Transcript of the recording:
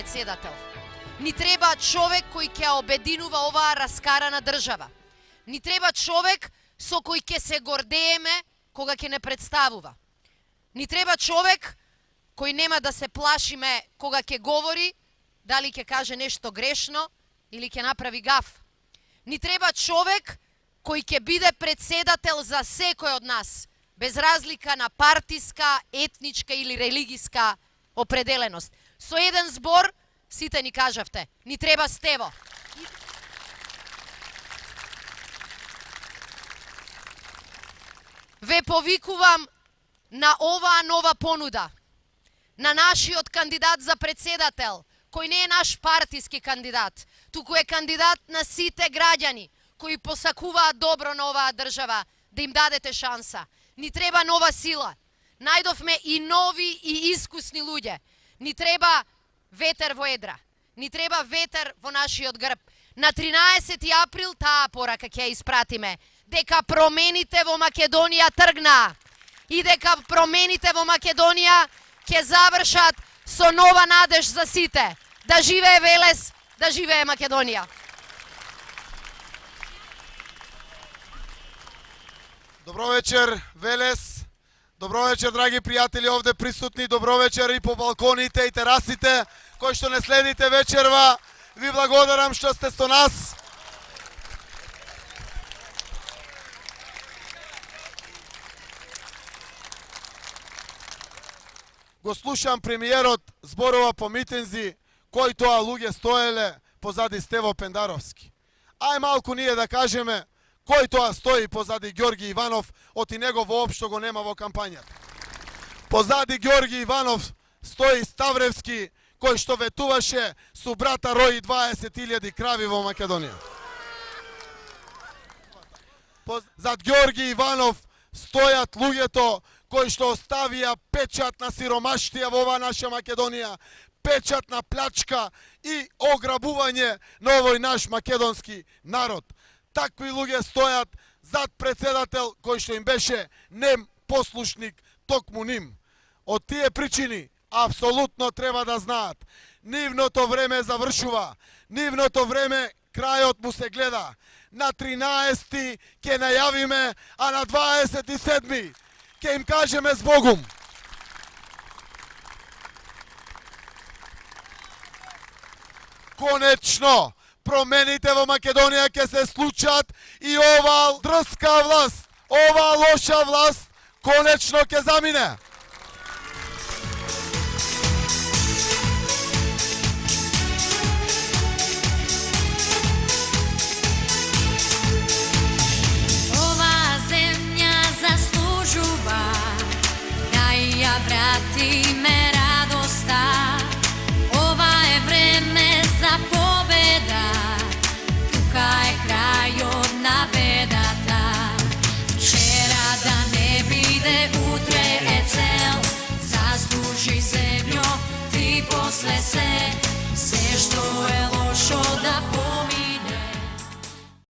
председател. Ни треба човек кој ќе обединува оваа раскарана држава. Ни треба човек со кој ќе се гордееме кога ќе не представува. Ни треба човек кој нема да се плашиме кога ќе говори, дали ќе каже нешто грешно или ќе направи гаф. Ни треба човек кој ќе биде председател за секој од нас, без разлика на партиска, етничка или религиска определеност. Со еден збор, сите ни кажавте, ни треба Стево. Ве повикувам на оваа нова понуда, на нашиот кандидат за председател, кој не е наш партиски кандидат, туку е кандидат на сите граѓани кои посакуваат добро на оваа држава, да им дадете шанса. Ни треба нова сила. Најдовме и нови и искусни луѓе. Ни треба ветер во едра. Ни треба ветер во нашиот грб. На 13 април таа порака ќе испратиме. Дека промените во Македонија тргна. И дека промените во Македонија ќе завршат со нова надеж за сите. Да живее Велес, да живее Македонија. Добро вечер, Велес. Добро вечер, драги пријатели овде присутни. Добро вечер и по балконите и терасите. Кои што не следите вечерва, ви благодарам што сте со нас. Го слушам премиерот зборува по митинзи, кои тоа луѓе стоеле позади Стево Пендаровски. Ај малку ние да кажеме кој тоа стои позади Ѓорги Иванов, оти него воопшто го нема во кампањата. Позади Ѓорги Иванов стои Ставревски, кој што ветуваше со брата рои 20.000 крави во Македонија. Зад Ѓорги Иванов стојат луѓето кои што оставија печат на сиромаштија во оваа наша Македонија, печат на плячка и ограбување на овој наш македонски народ. Такви луѓе стојат зад председател кој што им беше нем послушник токму ним. Од тие причини апсолутно треба да знаат, нивното време завршува, нивното време крајот му се гледа. На 13 ќе најавиме, а на 27 ќе им кажеме збогум. Конечно, промените во Македонија ќе се случат и оваа дрска власт, оваа лоша власт, конечно ќе замине. Ова земја заслужува да ја вратиме радоста. Ова е време за победа. Тука е